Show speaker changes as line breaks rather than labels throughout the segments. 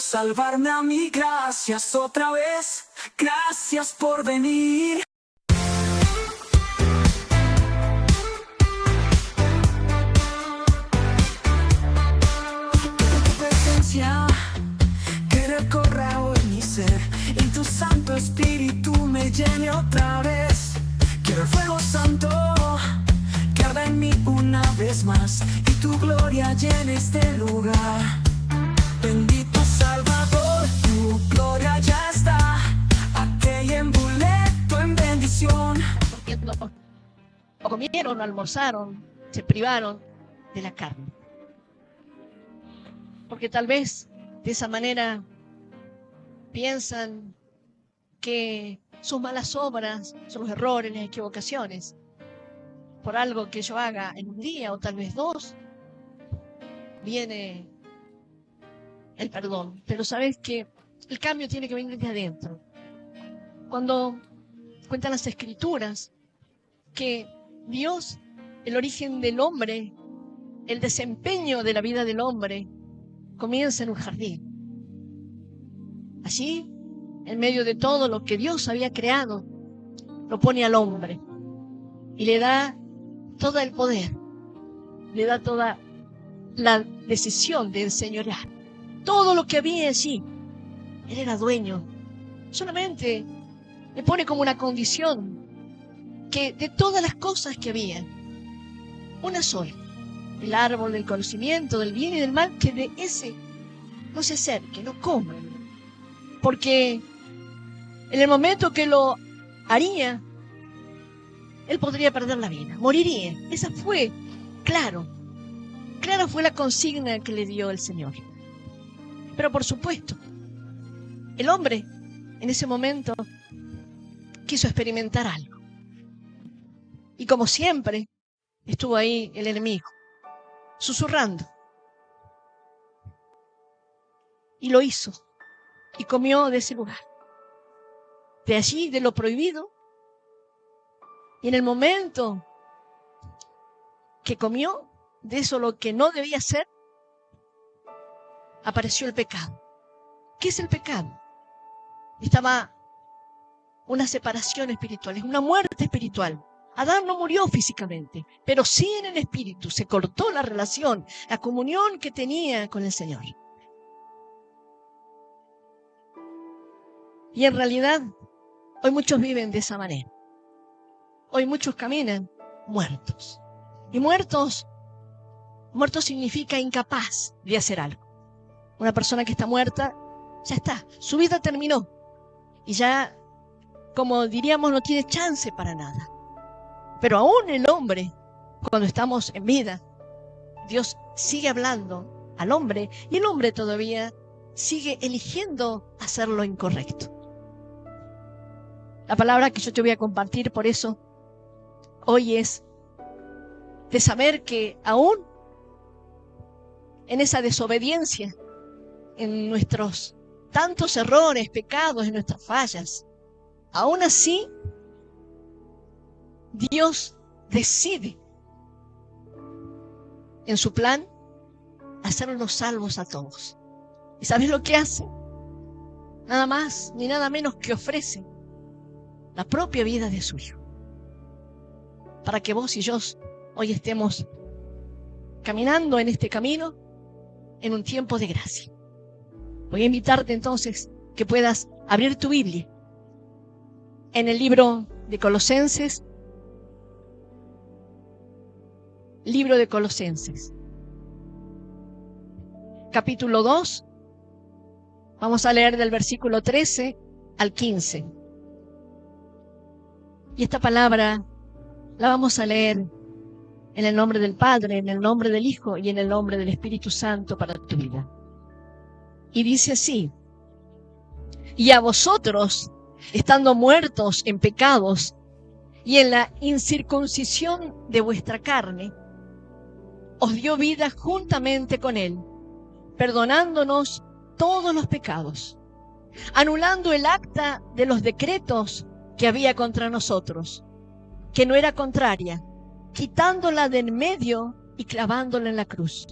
salvarme a mí. Gracias otra vez, gracias por venir. Tu presencia que recorra hoy mi ser, y tu Santo Espíritu me llene otra vez. Quiero el fuego santo que arda en mí una vez más, y tu gloria llene este lugar. Bendito Salvador, tu gloria ya está aquí envuelto en bendición.
O comieron, o almorzaron, se privaron de la carne. Porque tal vez de esa manera piensan que sus malas obras, sus errores, las equivocaciones, por algo que yo haga en un día o tal vez dos, viene el perdón. Pero sabes que el cambio tiene que venir de adentro. Cuando cuentan las Escrituras que Dios, el origen del hombre, el desempeño de la vida del hombre, comienza en un jardín. Allí, en medio de todo lo que Dios había creado, lo pone al hombre y le da todo el poder, le da toda la decisión de enseñorear. Todo lo que había allí, él era dueño. Solamente le pone como una condición que de todas las cosas que había, una sola, el árbol del conocimiento del bien y del mal, que de ese no se acerque, no coma. Porque en el momento que lo haría, él podría perder la vida, moriría. Esa fue, clara fue la consigna que le dio el Señor. Pero por supuesto, el hombre en ese momento quiso experimentar algo. Y como siempre, estuvo ahí el enemigo, susurrando. Y lo hizo. Y comió de ese lugar. De allí, de lo prohibido. Y en el momento que comió de eso lo que no debía ser, apareció el pecado. ¿Qué es el pecado? Estaba una separación espiritual, es una muerte espiritual. Adán no murió físicamente, pero sí en el espíritu. Se cortó la relación, la comunión que tenía con el Señor. Y en realidad, hoy muchos viven de esa manera. Hoy muchos caminan muertos. Y muertos significa incapaz de hacer algo. Una persona que está muerta, ya está, su vida terminó. Y ya, como diríamos, no tiene chance para nada. Pero aún el hombre, cuando estamos en vida, Dios sigue hablando al hombre y el hombre todavía sigue eligiendo hacer lo incorrecto. La palabra que yo te voy a compartir por eso hoy es de saber que aún en esa desobediencia, en nuestros tantos errores, pecados, en nuestras fallas, aún así Dios decide en su plan hacernos salvos a todos. ¿Y sabes lo que hace? Nada más ni nada menos que ofrece la propia vida de su Hijo, para que vos y yo hoy estemos caminando en este camino en un tiempo de gracia. Voy a invitarte entonces que puedas abrir tu Biblia en el libro de Colosenses, capítulo 2, vamos a leer del versículo 13 al 15. Y esta palabra la vamos a leer en el nombre del Padre, en el nombre del Hijo y en el nombre del Espíritu Santo para tu vida. Y dice así: y a vosotros, estando muertos en pecados y en la incircuncisión de vuestra carne, os dio vida juntamente con Él, perdonándonos todos los pecados, anulando el acta de los decretos que había contra nosotros, que no era contraria, quitándola de en medio y clavándola en la cruz.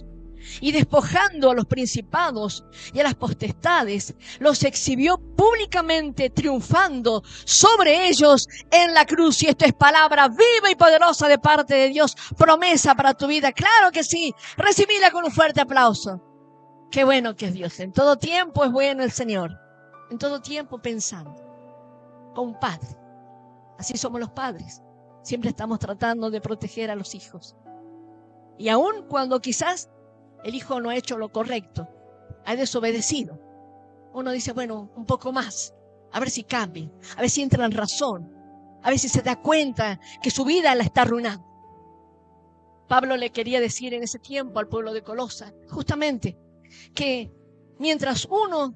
y despojando a los principados y a las potestades, los exhibió públicamente, triunfando sobre ellos en la cruz. Y esto es palabra viva y poderosa de parte de Dios, promesa para tu vida. Claro que sí, recibíla con un fuerte aplauso. Qué bueno que es Dios. En todo tiempo es bueno el Señor. En todo tiempo pensando con un padre. Así somos los padres. Siempre estamos tratando de proteger a los hijos. Y aun cuando quizás el hijo no ha hecho lo correcto, ha desobedecido, uno dice, bueno, un poco más, a ver si cambia, a ver si entra en razón, a ver si se da cuenta que su vida la está arruinando. Pablo le quería decir en ese tiempo al pueblo de Colosa, justamente, que mientras uno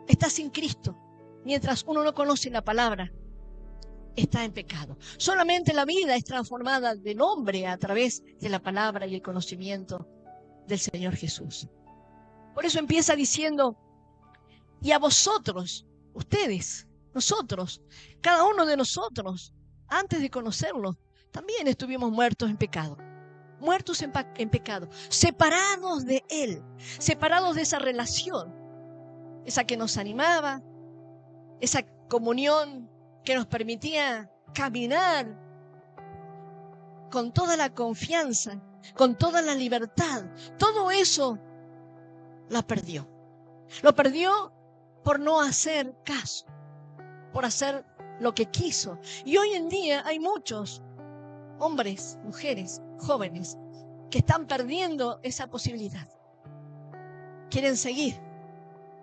está sin Cristo, mientras uno no conoce la palabra, está en pecado. Solamente la vida es transformada del hombre a través de la palabra y el conocimiento del Señor Jesús. Por eso empieza diciendo, y a vosotros, ustedes, nosotros, cada uno de nosotros, antes de conocerlo, también estuvimos muertos en pecado. Muertos en pecado, separados de Él, separados de esa relación, esa que nos animaba, esa comunión que nos permitía caminar con toda la confianza, con toda la libertad. Todo eso la perdió. Lo perdió por no hacer caso, por hacer lo que quiso. Y hoy en día hay muchos hombres, mujeres, jóvenes que están perdiendo esa posibilidad. Quieren seguir,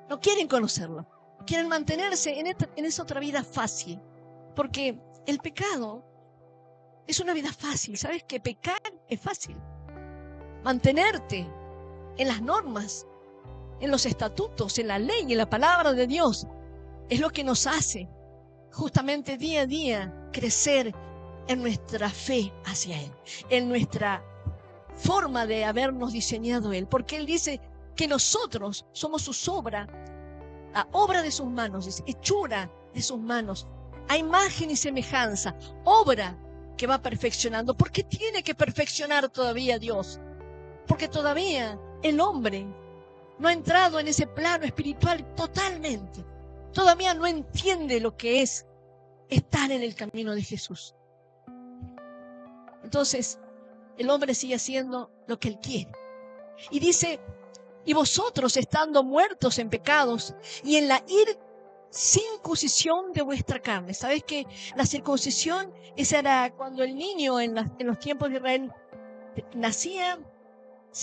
no quieren conocerlo, quieren mantenerse en esa otra vida fácil. Porque el pecado es una vida fácil. ¿Sabes que pecar es fácil? Mantenerte en las normas, en los estatutos, en la ley, en la palabra de Dios, es lo que nos hace justamente día a día crecer en nuestra fe hacia Él, en nuestra forma de habernos diseñado Él. Porque Él dice que nosotros somos sus obra, la obra de sus manos, dice, hechura de sus manos, a imagen y semejanza, obra que va perfeccionando. ¿Por qué tiene que perfeccionar todavía Dios? Porque todavía el hombre no ha entrado en ese plano espiritual totalmente. Todavía no entiende lo que es estar en el camino de Jesús. Entonces, el hombre sigue haciendo lo que él quiere. Y dice, y vosotros estando muertos en pecados y en la circuncisión de vuestra carne. ¿Sabes que la circuncisión, esa era cuando el niño en los tiempos de Israel nacía?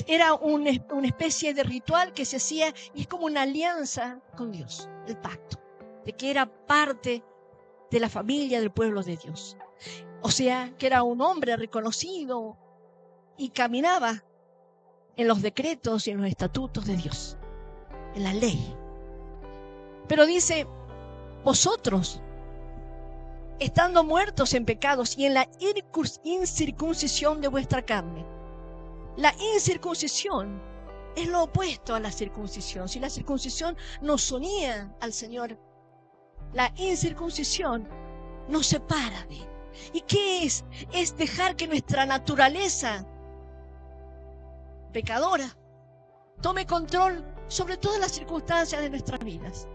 Era una especie de ritual que se hacía y es como una alianza con Dios, el pacto, de que era parte de la familia del pueblo de Dios. O sea, que era un hombre reconocido y caminaba en los decretos y en los estatutos de Dios, en la ley. Pero dice, vosotros, estando muertos en pecados y en la incircuncisión de vuestra carne. La incircuncisión es lo opuesto a la circuncisión. Si la circuncisión nos unía al Señor, la incircuncisión nos separa de Él. ¿Y qué es? Es dejar que nuestra naturaleza pecadora tome control sobre todas las circunstancias de nuestras vidas.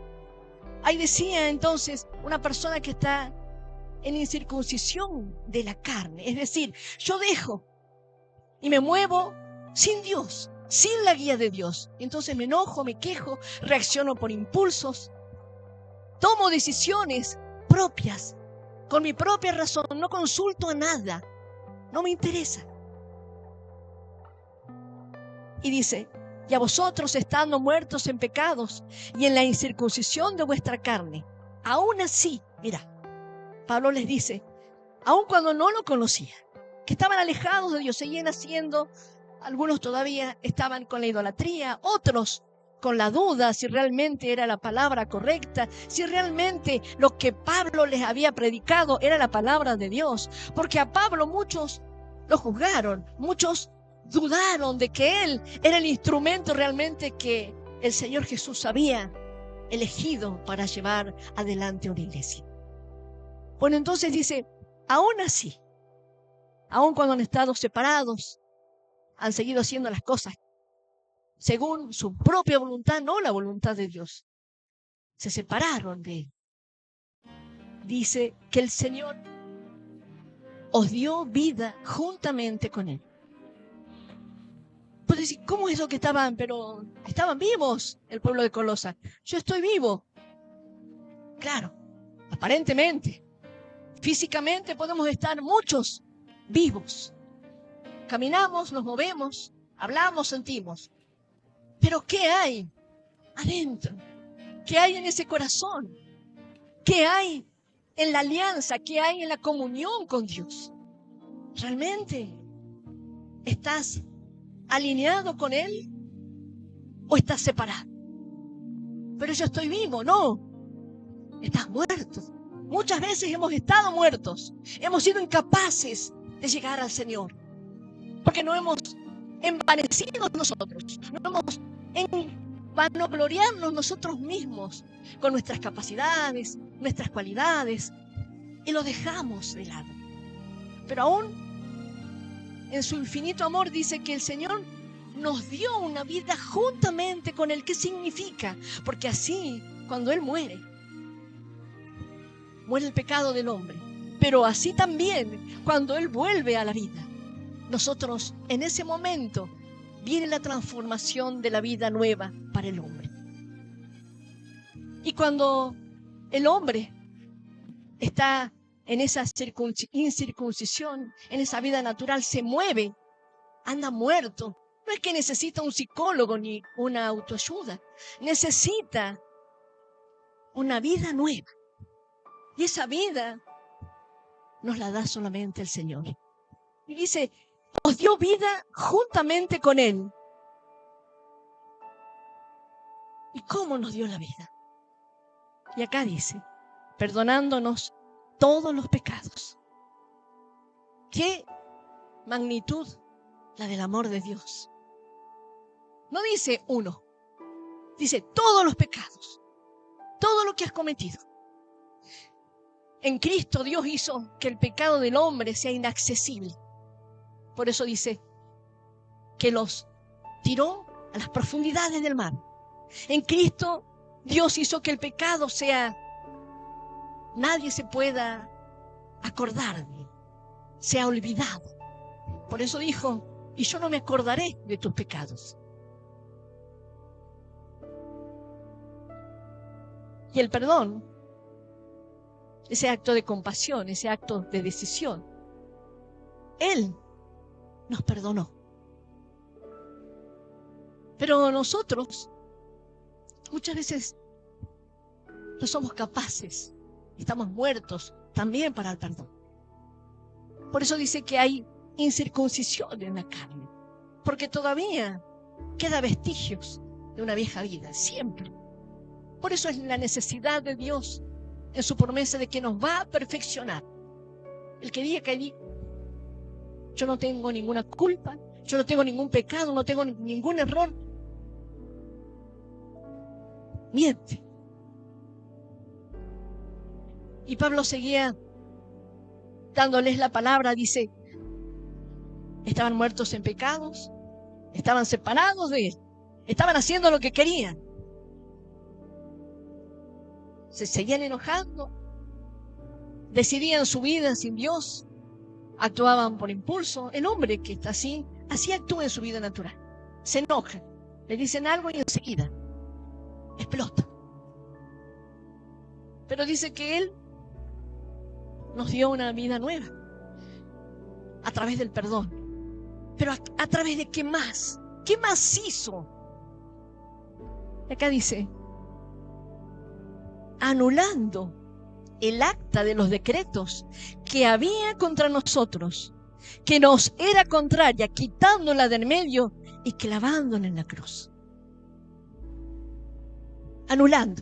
Ahí decía entonces una persona que está en incircuncisión de la carne. Es decir, yo dejo y me muevo sin Dios, sin la guía de Dios. Entonces me enojo, me quejo, reacciono por impulsos, tomo decisiones propias, con mi propia razón, no consulto a nada, no me interesa. Y dice, y a vosotros estando muertos en pecados y en la incircuncisión de vuestra carne, aún así, mira, Pablo les dice, aun cuando no lo conocían, que estaban alejados de Dios, seguían haciendo, algunos todavía estaban con la idolatría, otros con la duda si realmente era la palabra correcta, si realmente lo que Pablo les había predicado era la palabra de Dios. Porque a Pablo muchos lo juzgaron, muchos dudaron de que él era el instrumento realmente que el Señor Jesús había elegido para llevar adelante una iglesia. Bueno, entonces dice, aún así, aún cuando han estado separados, han seguido haciendo las cosas según su propia voluntad, no la voluntad de Dios. Se separaron de Él. Dice que el Señor os dio vida juntamente con Él. Puedes decir, ¿cómo es lo que estaban? Pero estaban vivos el pueblo de Colosa. Yo estoy vivo. Claro, aparentemente. Físicamente podemos estar muchos vivos. Caminamos, nos movemos, hablamos, sentimos. Pero ¿qué hay adentro? ¿Qué hay en ese corazón? ¿Qué hay en la alianza? ¿Qué hay en la comunión con Dios? ¿Realmente estás alineado con Él o estás separado? Pero yo estoy vivo, no. Estás muerto. Muchas veces hemos estado muertos. Hemos sido incapaces de llegar al Señor. Porque no hemos envanecido nosotros. No hemos vanagloriarnos nosotros mismos con nuestras capacidades, nuestras cualidades. Y lo dejamos de lado. Pero aún en su infinito amor dice que el Señor nos dio una vida juntamente con Él. ¿Qué significa? Porque así, cuando Él muere el pecado del hombre. Pero así también, cuando Él vuelve a la vida, nosotros en ese momento viene la transformación de la vida nueva para el hombre. Y cuando el hombre está en esa incircuncisión, en esa vida natural, se mueve, anda muerto. No es que necesita un psicólogo ni una autoayuda. Necesita una vida nueva. Y esa vida nos la da solamente el Señor. Y dice, os dio vida juntamente con Él. ¿Y cómo nos dio la vida? Y acá dice, perdonándonos todos los pecados. ¿Qué magnitud la del amor de Dios? No dice uno, dice todos los pecados, todo lo que has cometido. En Cristo Dios hizo que el pecado del hombre sea inaccesible. Por eso dice que los tiró a las profundidades del mar. En Cristo Dios hizo que el pecado sea, nadie se pueda acordar de él, sea olvidado. Por eso dijo, y yo no me acordaré de tus pecados. Y el perdón, ese acto de compasión, ese acto de decisión, Él nos perdonó. Pero nosotros muchas veces no somos capaces, estamos muertos también para el perdón. Por eso dice que hay incircuncisión en la carne, porque todavía queda vestigios de una vieja vida, siempre. Por eso es la necesidad de Dios en su promesa de que nos va a perfeccionar. El que diga que yo no tengo ninguna culpa, yo no tengo ningún pecado, no tengo ningún error, miente. Y Pablo seguía dándoles la palabra, dice, estaban muertos en pecados, estaban separados de Él, estaban haciendo lo que querían. Se seguían enojando, decidían su vida sin Dios, actuaban por impulso. El hombre que está así actúa en su vida natural. Se enoja, le dicen algo y enseguida explota. Pero dice que Él nos dio una vida nueva a través del perdón. Pero a través de ¿qué más? ¿Qué más hizo? Y acá dice, anulando el acta de los decretos que había contra nosotros, que nos era contraria, quitándola del medio y clavándola en la cruz. Anulando,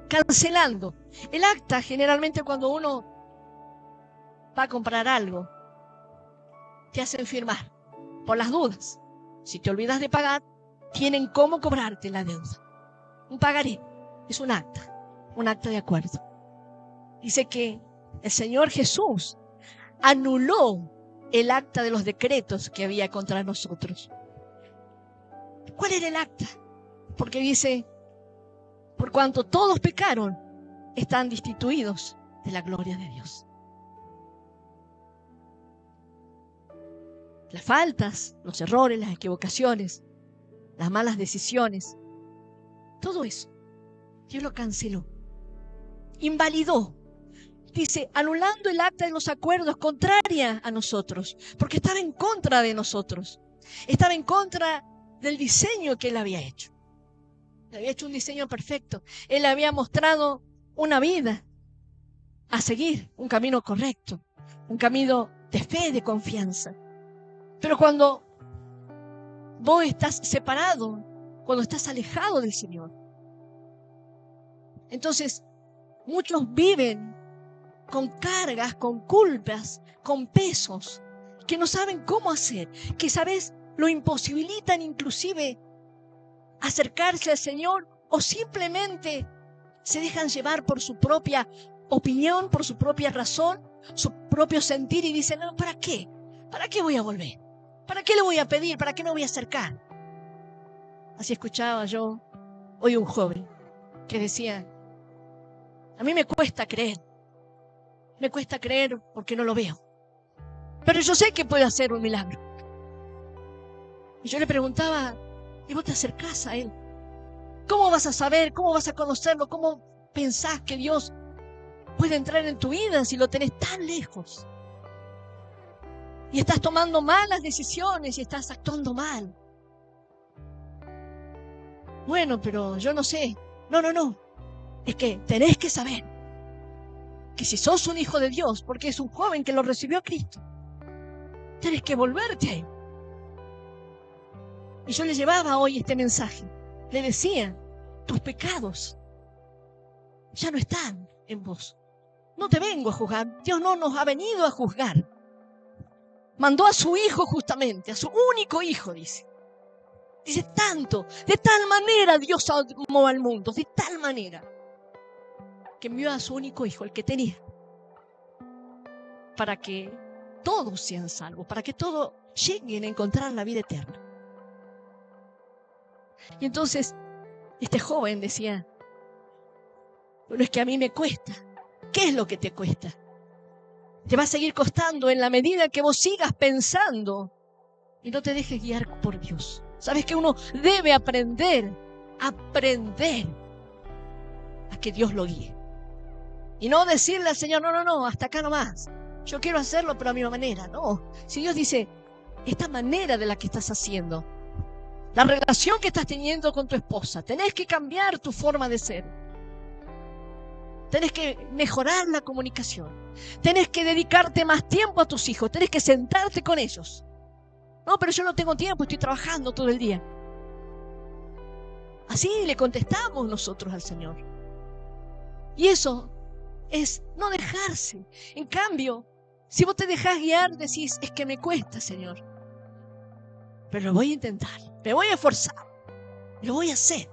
cancelando. El acta, generalmente cuando uno va a comprar algo, te hacen firmar por las dudas. Si te olvidas de pagar, tienen cómo cobrarte la deuda. Un pagaré es un acta de acuerdo. Dice que el Señor Jesús anuló el acta de los decretos que había contra nosotros. ¿Cuál era el acta? Porque dice, por cuanto todos pecaron, están destituidos de la gloria de Dios. Las faltas, los errores, las equivocaciones, las malas decisiones, todo eso, Dios lo canceló, invalidó. Dice, anulando el acta de los acuerdos contraria a nosotros, porque estaba en contra de nosotros, estaba en contra del diseño que Él había hecho. Él había hecho un diseño perfecto. Él había mostrado una vida a seguir, un camino correcto, un camino de fe, de confianza. Pero cuando vos estás separado, cuando estás alejado del Señor, entonces muchos viven con cargas, con culpas, con pesos, que no saben cómo hacer, que, ¿sabes?, lo imposibilitan inclusive acercarse al Señor, o simplemente se dejan llevar por su propia opinión, por su propia razón, su propio sentir, y dicen, no, ¿para qué? ¿Para qué voy a volver? ¿Para qué le voy a pedir? ¿Para qué me voy a acercar? Así escuchaba yo hoy un joven que decía, a mí me cuesta creer porque no lo veo, pero yo sé que puede hacer un milagro. Y yo le preguntaba, ¿y vos te acercás a Él? ¿Cómo vas a saber? ¿Cómo vas a conocerlo? ¿Cómo pensás que Dios puede entrar en tu vida si lo tenés tan lejos? Y estás tomando malas decisiones y estás actuando mal. Bueno, pero yo no sé. No. Es que tenés que saber que si sos un hijo de Dios, porque es un joven que lo recibió a Cristo, tenés que volverte a Él. Y yo le llevaba hoy este mensaje. Le decía, tus pecados ya no están en vos. No te vengo a juzgar. Dios no nos ha venido a juzgar. Mandó a su hijo justamente, a su único hijo, dice. Dice tanto, de tal manera Dios amó al mundo, de tal manera, que envió a su único hijo, el que tenía, para que todos sean salvos, para que todos lleguen a encontrar la vida eterna. Y entonces, este joven decía, pero es que a mí me cuesta. ¿Qué es lo que te cuesta? Te va a seguir costando en la medida que vos sigas pensando y no te dejes guiar por Dios. Sabes que uno debe aprender a que Dios lo guíe. Y no decirle al Señor, no, hasta acá nomás. Yo quiero hacerlo, pero a mi manera. No, si Dios dice, esta manera de la que estás haciendo, la relación que estás teniendo con tu esposa, tenés que cambiar tu forma de ser. Tenés que mejorar la comunicación. Tenés que dedicarte más tiempo a tus hijos. Tenés que sentarte con ellos. No, pero yo no tengo tiempo, estoy trabajando todo el día. Así le contestamos nosotros al Señor. Y eso es no dejarse. En cambio, si vos te dejás guiar, decís, es que me cuesta, Señor. Pero lo voy a intentar, me voy a esforzar, lo voy a hacer.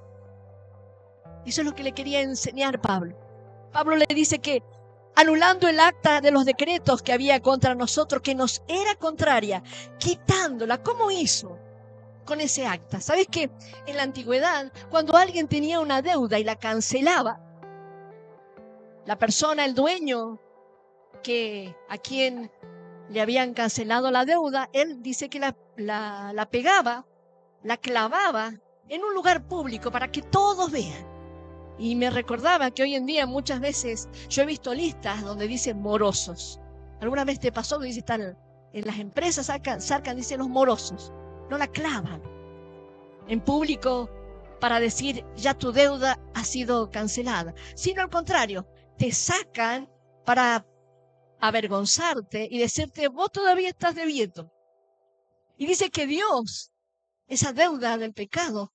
Eso es lo que le quería enseñar Pablo. Pablo le dice que anulando el acta de los decretos que había contra nosotros, que nos era contraria, quitándola. ¿Cómo hizo con ese acta? ¿Sabes que en la antigüedad, cuando alguien tenía una deuda y la cancelaba, la persona, el dueño, a quien le habían cancelado la deuda, él dice que la pegaba, la clavaba en un lugar público para que todos vean. Y me recordaba que hoy en día muchas veces yo he visto listas donde dicen morosos. ¿Alguna vez te pasó que dice, están en las empresas, sacan, dice los morosos? No la clavan en público para decir ya tu deuda ha sido cancelada, sino al contrario, te sacan para avergonzarte y decirte, vos todavía estás debiendo. Y dice que Dios, esa deuda del pecado,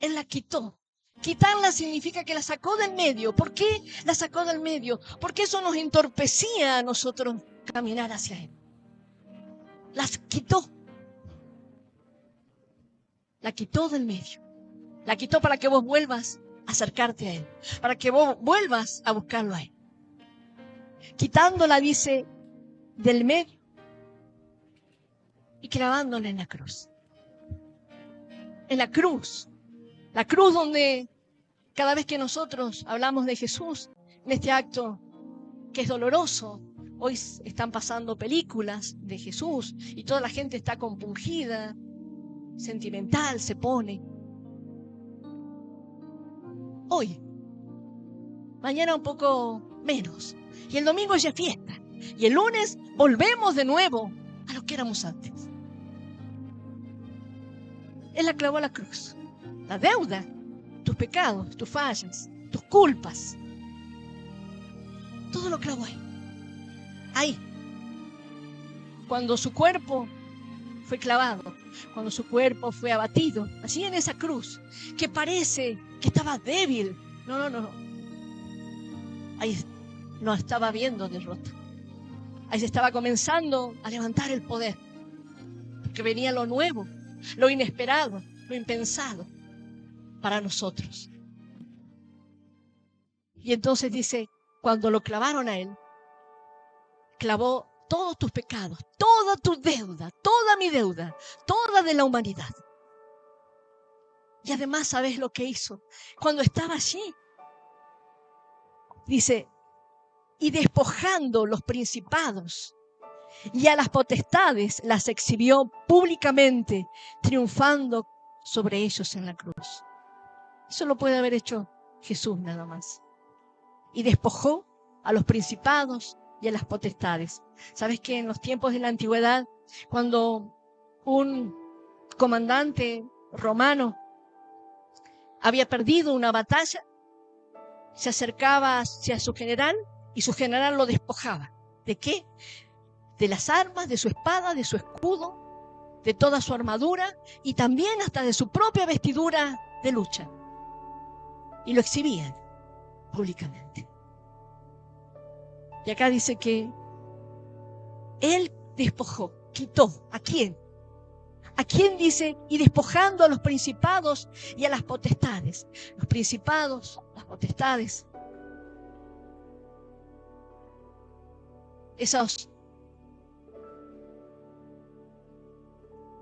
Él la quitó. Quitarla significa que la sacó del medio. ¿Por qué la sacó del medio? Porque eso nos entorpecía a nosotros caminar hacia Él. Las quitó. La quitó del medio. La quitó para que vos vuelvas a acercarte a Él. Para que vos vuelvas a buscarlo a Él. Quitándola, dice, del medio y clavándola en la cruz. en la cruz donde cada vez que nosotros hablamos de Jesús, en este acto que es doloroso, hoy están pasando películas de Jesús y toda la gente está compungida, sentimental se pone. Hoy, mañana un poco menos, y el domingo ya es fiesta, y el lunes volvemos de nuevo a lo que éramos antes. Él la clavó a la cruz, la deuda, tus pecados, tus fallas, tus culpas, todo lo clavó ahí. Cuando su cuerpo fue clavado, cuando su cuerpo fue abatido, allí en esa cruz, que parece que estaba débil. No. Ahí no estaba viendo derrota. Ahí se estaba comenzando a levantar el poder. Porque venía lo nuevo, lo inesperado, lo impensado para nosotros. Y entonces dice, cuando lo clavaron a él, clavó todos tus pecados, toda tu deuda, toda mi deuda, toda de la humanidad. Y además, ¿sabes lo que hizo? Cuando estaba allí, dice, y despojando los principados y a las potestades, las exhibió públicamente, triunfando sobre ellos en la cruz. Eso lo puede haber hecho Jesús nada más. Y despojó a los principados y a las potestades. ¿Sabes que en los tiempos de la antigüedad, cuando un comandante romano había perdido una batalla, se acercaba hacia su general y su general lo despojaba? ¿De qué? De las armas, de su espada, de su escudo, de toda su armadura y también hasta de su propia vestidura de lucha. Y lo exhibían públicamente. Y acá dice que él despojó, quitó. ¿A quién? ¿A quién dice? Y despojando a los principados y a las potestades. Los principados, las potestades. Esos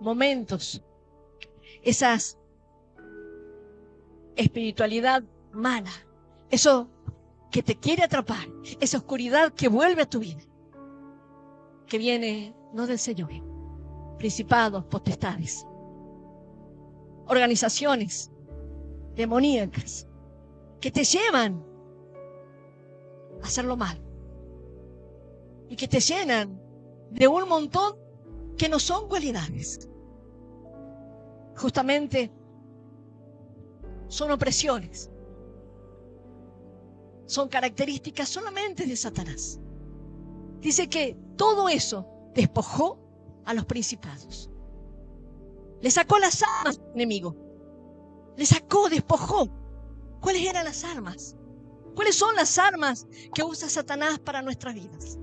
momentos, esas espiritualidad mala, eso que te quiere atrapar, esa oscuridad que vuelve a tu vida, que viene no del Señor, principados, potestades, organizaciones demoníacas que te llevan a hacerlo mal y que te llenan de un montón que no son cualidades. Justamente son opresiones, son características solamente de Satanás. Dice que todo eso despojó a los principados. Le sacó las armas al enemigo. Le sacó, despojó. ¿Cuáles eran las armas? ¿Cuáles son las armas que usa Satanás para nuestras vidas?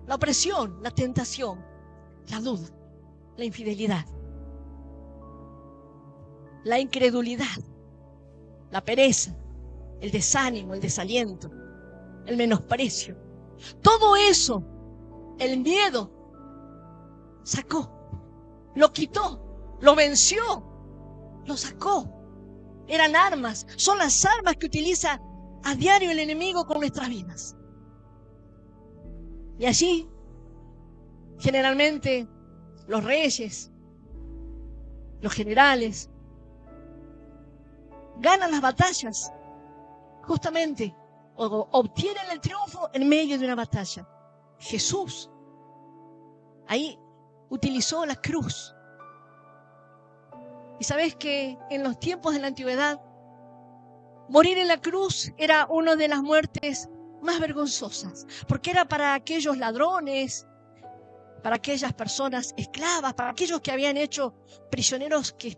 La opresión, la tentación, la duda, la infidelidad, la incredulidad, la pereza, el desánimo, el desaliento, el menosprecio. Todo eso, el miedo, sacó, lo quitó, lo venció, lo sacó. Eran armas, son las armas que utiliza a diario el enemigo con nuestras vidas. Y allí, generalmente, los reyes, los generales, ganan las batallas, justamente, o obtienen el triunfo en medio de una batalla. Jesús, ahí utilizó la cruz. Y sabes que en los tiempos de la antigüedad, morir en la cruz era una de las muertes más vergonzosas, porque era para aquellos ladrones, para aquellas personas esclavas, para aquellos que habían hecho prisioneros que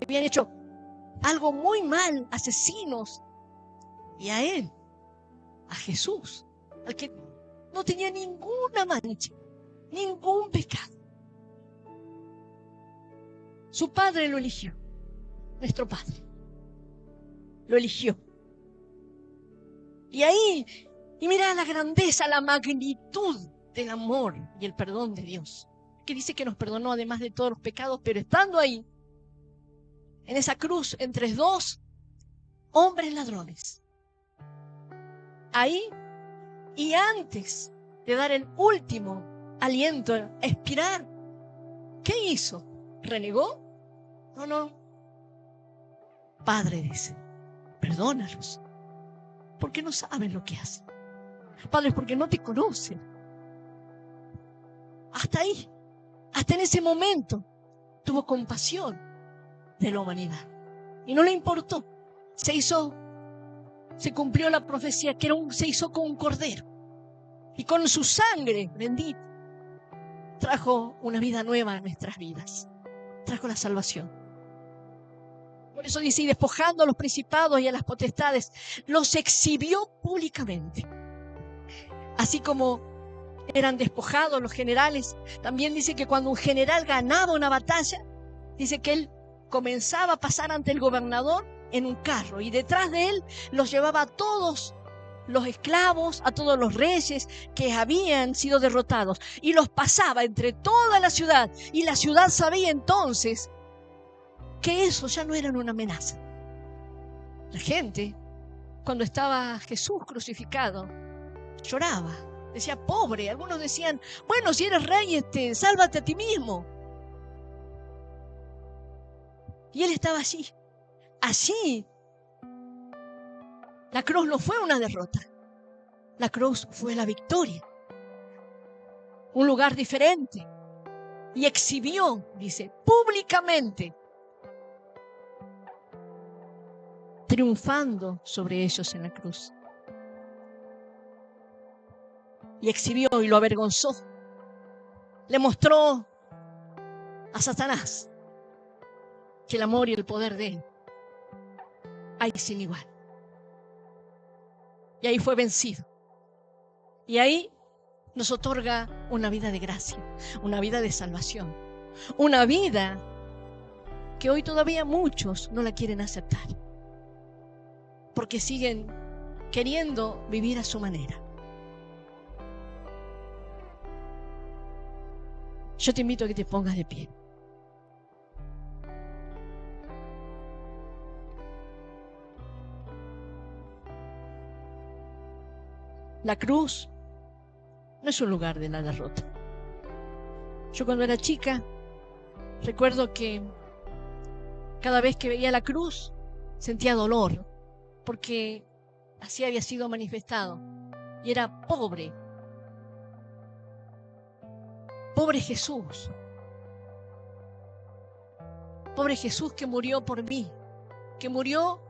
habían hecho algo muy mal, asesinos. Y a él, a Jesús, al que no tenía ninguna mancha, ningún pecado. Su Padre lo eligió, nuestro Padre lo eligió. Y ahí, y mira la grandeza, la magnitud del amor y el perdón de Dios, que dice que nos perdonó además de todos los pecados, pero estando ahí, en esa cruz entre dos hombres ladrones. Ahí, y antes de dar el último aliento, expirar, ¿qué hizo? ¿Renegó? No, no. Padre, dice, perdónalos, porque no saben lo que hacen. Padre, porque no te conocen. Hasta ahí, hasta en ese momento, tuvo compasión de la humanidad. Y no le importó. Se cumplió la profecía, que se hizo con un cordero. Y con su sangre bendita, trajo una vida nueva a nuestras vidas. Trajo la salvación. Por eso dice, y despojando a los principados y a las potestades, los exhibió públicamente. Así como eran despojados los generales, también dice que cuando un general ganaba una batalla, dice que él comenzaba a pasar ante el gobernador en un carro, y detrás de él los llevaba a todos los esclavos, a todos los reyes que habían sido derrotados, y los pasaba entre toda la ciudad, y la ciudad sabía entonces que eso ya no era una amenaza. La gente, cuando estaba Jesús crucificado, lloraba, decía, pobre. Algunos decían, bueno, si eres rey, sálvate a ti mismo. Y él estaba allí. Allí. La cruz no fue una derrota. La cruz fue la victoria. Un lugar diferente. Y exhibió, dice, públicamente, triunfando sobre ellos en la cruz. Y exhibió y lo avergonzó. Le mostró a Satanás que el amor y el poder de él hay sin igual. Y ahí fue vencido. Y ahí nos otorga una vida de gracia, una vida de salvación, una vida que hoy todavía muchos no la quieren aceptar, porque siguen queriendo vivir a su manera. Yo te invito a que te pongas de pie. La cruz no es un lugar de la derrota. Yo cuando era chica recuerdo que cada vez que veía la cruz sentía dolor, porque así había sido manifestado. Y era pobre. Pobre Jesús. Pobre Jesús que murió por mí. Que murió,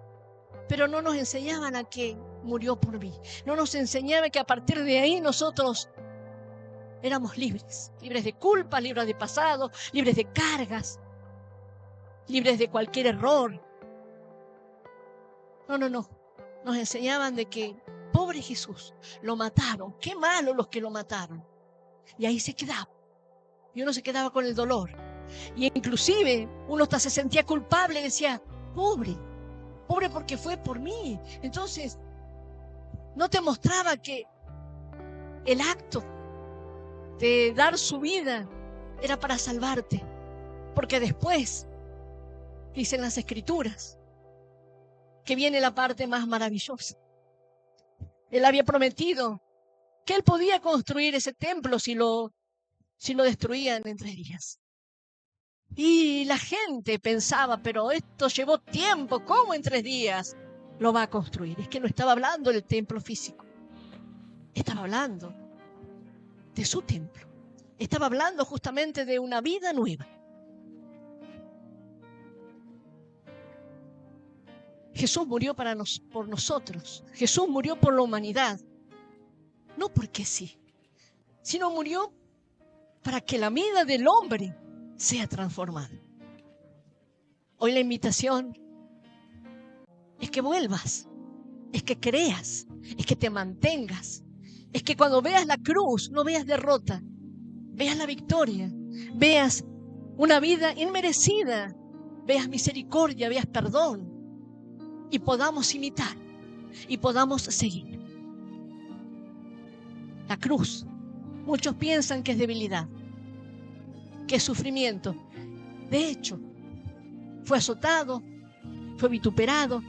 pero no nos enseñaban a que murió por mí. No nos enseñaban que a partir de ahí nosotros éramos libres. Libres de culpa, libres de pasado, libres de cargas, libres de cualquier error. No. Nos enseñaban de que, pobre Jesús, lo mataron. Qué malo los que lo mataron. Y ahí se quedaba. Y uno se quedaba con el dolor. Y inclusive uno hasta se sentía culpable. Decía, pobre porque fue por mí. Entonces, no te mostraba que el acto de dar su vida era para salvarte. Porque después, dicen las Escrituras, que viene la parte más maravillosa. Él había prometido que él podía construir ese templo si lo destruían en 3 días. Y la gente pensaba, pero esto llevó tiempo, ¿cómo en 3 días lo va a construir? Es que no estaba hablando del templo físico, estaba hablando de su templo, estaba hablando justamente de una vida nueva. Jesús murió por nosotros, Jesús murió por la humanidad, no porque sí, sino murió para que la vida del hombre sea transformada. Hoy la invitación es que vuelvas, es que creas, es que te mantengas, es que cuando veas la cruz no veas derrota, veas la victoria, veas una vida inmerecida, veas misericordia, veas perdón, y podamos imitar y podamos seguir. La cruz, muchos piensan que es debilidad, que es sufrimiento. De hecho, fue azotado, fue vituperado.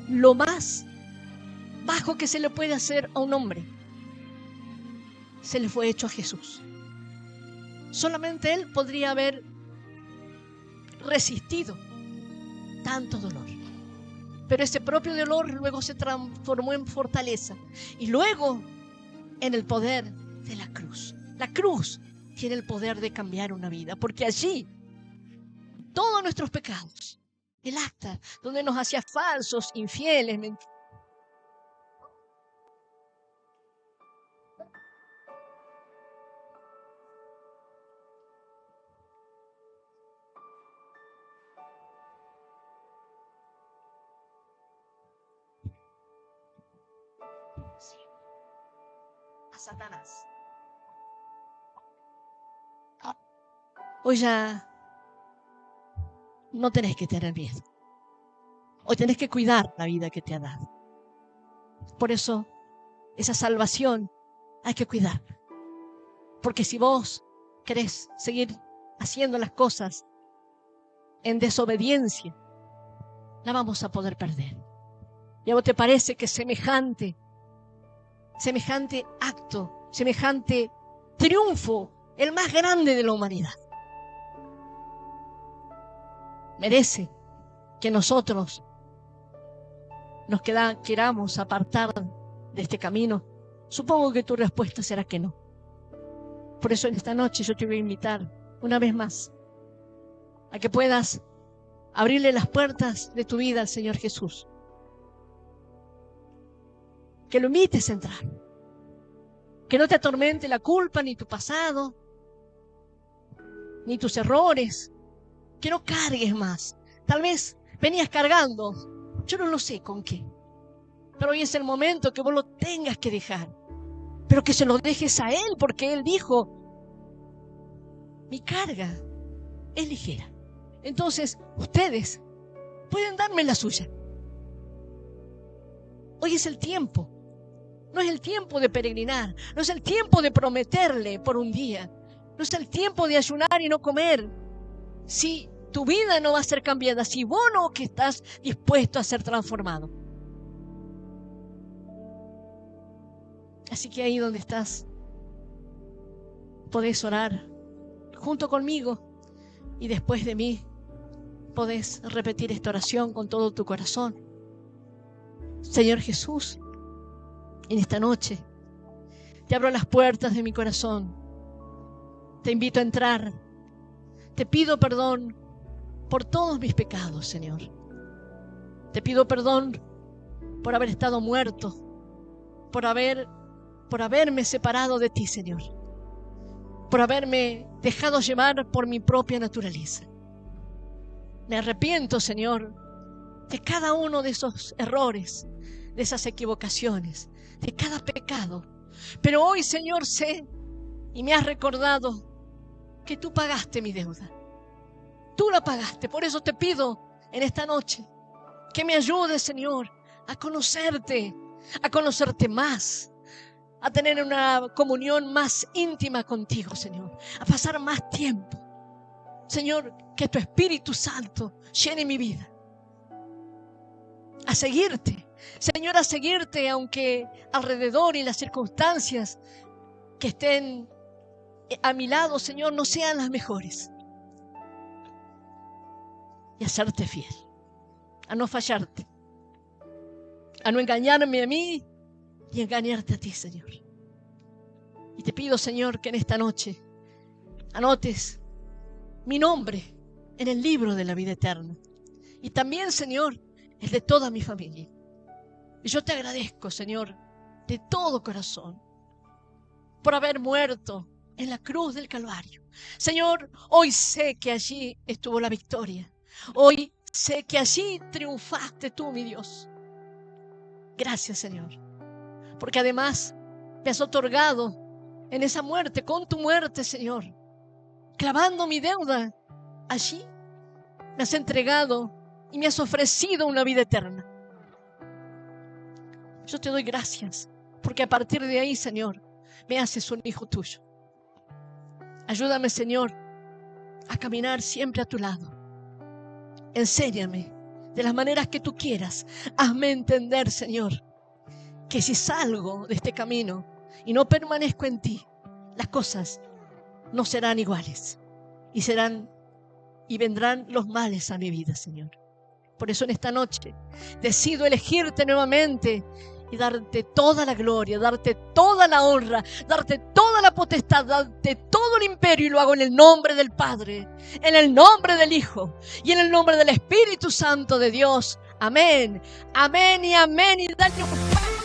Lo más bajo que se le puede hacer a un hombre, se le fue hecho a Jesús. Solamente Él podría haber resistido tanto dolor. Pero ese propio dolor luego se transformó en fortaleza y luego en el poder de la cruz. La cruz tiene el poder de cambiar una vida, porque allí todos nuestros pecados, el acta donde nos hacía falsos, infieles, mentirosos, a Satanás. Hoy ya no tenés que tener miedo. Hoy tenés que cuidar la vida que te ha dado. Por eso, esa salvación hay que cuidarla. Porque si vos querés seguir haciendo las cosas en desobediencia, la vamos a poder perder. ¿Y a vos te parece que semejante acto, semejante triunfo, el más grande de la humanidad, merece que nosotros nos queramos apartar de este camino? Supongo que tu respuesta será que no. Por eso en esta noche yo te voy a invitar una vez más a que puedas abrirle las puertas de tu vida al Señor Jesús. Que lo invites a entrar. Que no te atormente la culpa, ni tu pasado, ni tus errores. Que no cargues más. Tal vez venías cargando, yo no lo sé con qué. Pero hoy es el momento que vos lo tengas que dejar. Pero que se lo dejes a Él, porque Él dijo, mi carga es ligera. Entonces, ustedes pueden darme la suya. Hoy es el tiempo. No es el tiempo de peregrinar. No es el tiempo de prometerle por un día. No es el tiempo de ayunar y no comer. Si tu vida no va a ser cambiada, si vos no que estás dispuesto a ser transformado. Así que ahí donde estás, podés orar junto conmigo y después de mí podés repetir esta oración con todo tu corazón. Señor Jesús, en esta noche te abro las puertas de mi corazón. Te invito a entrar. Te pido perdón por todos mis pecados, Señor. Te pido perdón por haber estado muerto, por haberme separado de ti, Señor, por haberme dejado llevar por mi propia naturaleza. Me arrepiento, Señor, de cada uno de esos errores, de esas equivocaciones, de cada pecado. Pero hoy, Señor, sé y me has recordado que tú pagaste mi deuda. Tú la pagaste. Por eso te pido en esta noche que me ayudes, Señor, a conocerte más, a tener una comunión más íntima contigo, Señor, a pasar más tiempo. Señor, que tu Espíritu Santo llene mi vida. A seguirte, Señor, a seguirte aunque alrededor y las circunstancias que estén a mi lado, Señor, no sean las mejores. Y a serte fiel, a no fallarte, a no engañarme a mí y engañarte a ti, Señor. Y te pido, Señor, que en esta noche anotes mi nombre en el libro de la vida eterna. Y también, Señor, el de toda mi familia. Y yo te agradezco, Señor, de todo corazón, por haber muerto en la cruz del Calvario. Señor, hoy sé que allí estuvo la victoria. Hoy sé que allí triunfaste tú, mi Dios. Gracias, Señor, porque además me has otorgado en esa muerte, con tu muerte, Señor, clavando mi deuda allí, me has entregado y me has ofrecido una vida eterna. Yo te doy gracias, porque a partir de ahí, Señor, me haces un hijo tuyo. Ayúdame, Señor, a caminar siempre a tu lado. Enséñame de las maneras que tú quieras. Hazme entender, Señor, que si salgo de este camino y no permanezco en ti, las cosas no serán iguales y vendrán los males a mi vida, Señor. Por eso en esta noche decido elegirte nuevamente y darte toda la gloria, darte toda la honra, darte toda la potestad, darte todo el imperio, y lo hago en el nombre del Padre, en el nombre del Hijo y en el nombre del Espíritu Santo de Dios. Amén, amén y amén. Y dale un